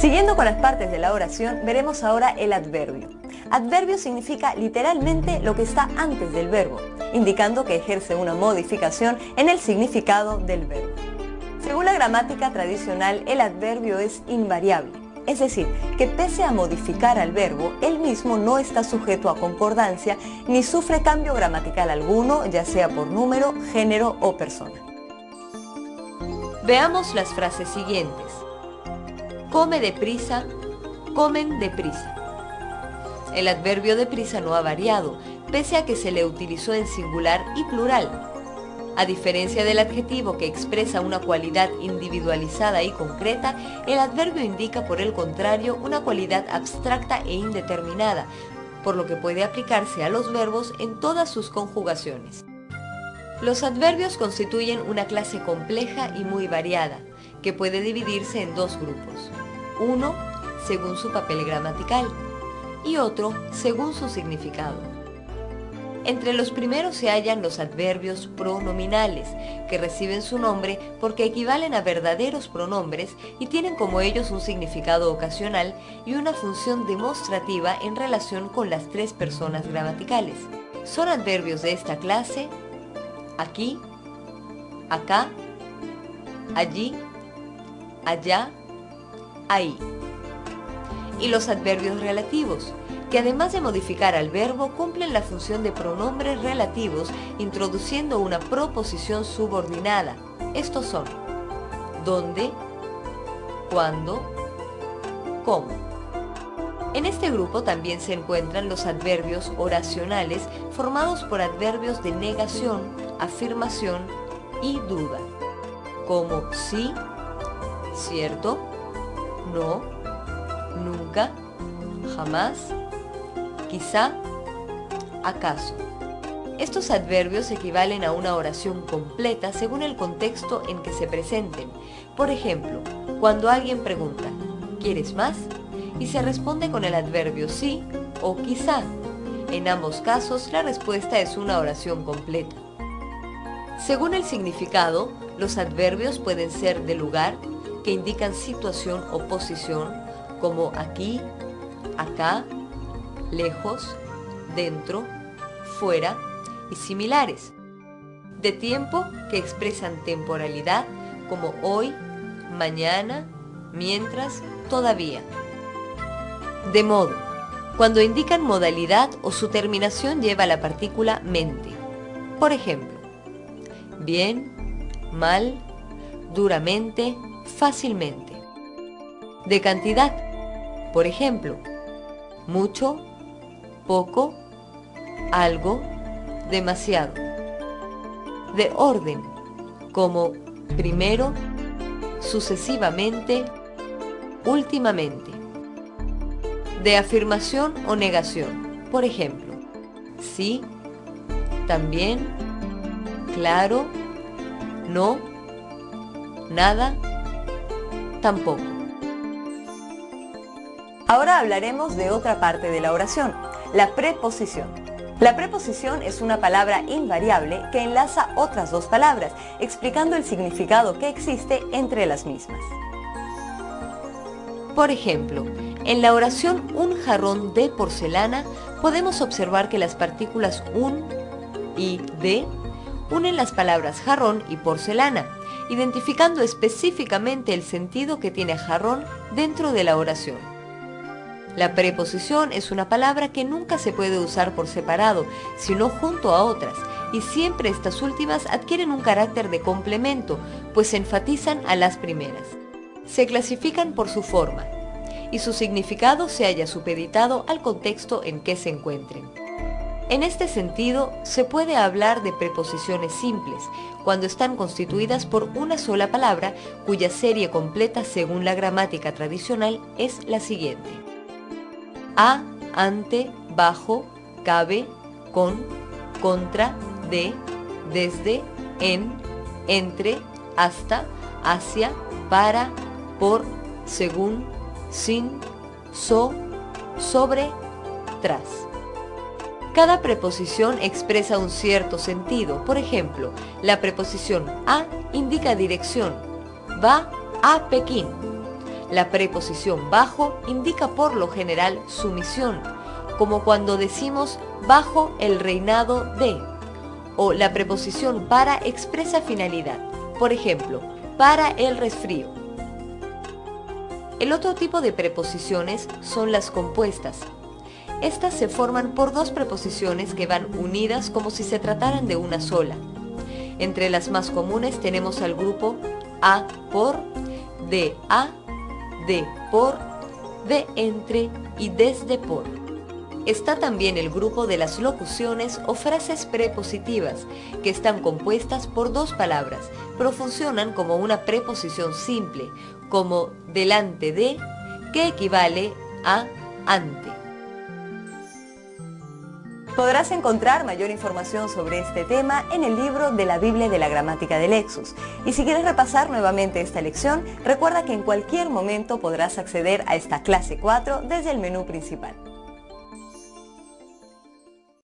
Siguiendo con las partes de la oración, veremos ahora el adverbio. Adverbio significa literalmente lo que está antes del verbo, indicando que ejerce una modificación en el significado del verbo. Según la gramática tradicional, el adverbio es invariable, es decir, que pese a modificar al verbo, él mismo no está sujeto a concordancia ni sufre cambio gramatical alguno, ya sea por número, género o persona. Veamos las frases siguientes. Come deprisa, comen deprisa. El adverbio deprisa no ha variado, pese a que se le utilizó en singular y plural. A diferencia del adjetivo que expresa una cualidad individualizada y concreta, el adverbio indica por el contrario una cualidad abstracta e indeterminada, por lo que puede aplicarse a los verbos en todas sus conjugaciones. Los adverbios constituyen una clase compleja y muy variada, que puede dividirse en dos grupos. Uno, según su papel gramatical, y otro, según su significado. Entre los primeros se hallan los adverbios pronominales, que reciben su nombre porque equivalen a verdaderos pronombres y tienen como ellos un significado ocasional y una función demostrativa en relación con las tres personas gramaticales. Son adverbios de esta clase: aquí, acá, allí, allá, ahí. Y los adverbios relativos, que además de modificar al verbo, cumplen la función de pronombres relativos introduciendo una proposición subordinada. Estos son dónde, cuándo, cómo. En este grupo también se encuentran los adverbios oracionales formados por adverbios de negación, afirmación y duda, como sí, cierto, no, nunca, jamás, quizá, acaso. Estos adverbios equivalen a una oración completa según el contexto en que se presenten. Por ejemplo, cuando alguien pregunta, ¿quieres más?, y se responde con el adverbio sí o quizá. En ambos casos, la respuesta es una oración completa. Según el significado, los adverbios pueden ser de lugar, que indican situación o posición, como aquí, acá, lejos, dentro, fuera y similares. De tiempo, que expresan temporalidad, como hoy, mañana, mientras, todavía. De modo, cuando indican modalidad o su terminación lleva la partícula mente. Por ejemplo, bien, mal, duramente, fácilmente. De cantidad, por ejemplo, mucho, poco, algo, demasiado. De orden, como primero, sucesivamente, últimamente. De afirmación o negación, por ejemplo, sí, también, claro, no, nada, tampoco. Ahora hablaremos de otra parte de la oración, la preposición. La preposición es una palabra invariable que enlaza otras dos palabras, explicando el significado que existe entre las mismas. Por ejemplo, en la oración un jarrón de porcelana podemos observar que las partículas un y de unen las palabras jarrón y porcelana, identificando específicamente el sentido que tiene jarrón dentro de la oración. La preposición es una palabra que nunca se puede usar por separado, sino junto a otras, y siempre estas últimas adquieren un carácter de complemento, pues enfatizan a las primeras. Se clasifican por su forma, y su significado se halla supeditado al contexto en que se encuentren. En este sentido, se puede hablar de preposiciones simples, cuando están constituidas por una sola palabra, cuya serie completa según la gramática tradicional es la siguiente: a, ante, bajo, cabe, con, contra, de, desde, en, entre, hasta, hacia, para, por, según, sin, so, sobre, tras. Cada preposición expresa un cierto sentido. Por ejemplo, la preposición a indica dirección, va a Pekín. La preposición bajo indica por lo general sumisión, como cuando decimos bajo el reinado de, o la preposición para expresa finalidad, por ejemplo, para el resfrío. El otro tipo de preposiciones son las compuestas. Estas se forman por dos preposiciones que van unidas como si se trataran de una sola. Entre las más comunes tenemos al grupo a por, de a, de por, de entre y desde por. Está también el grupo de las locuciones o frases prepositivas, que están compuestas por dos palabras, pero funcionan como una preposición simple, como delante de, que equivale a ante. Podrás encontrar mayor información sobre este tema en el libro de la Biblia de la Gramática de Lexus. Y si quieres repasar nuevamente esta lección, recuerda que en cualquier momento podrás acceder a esta clase 4 desde el menú principal.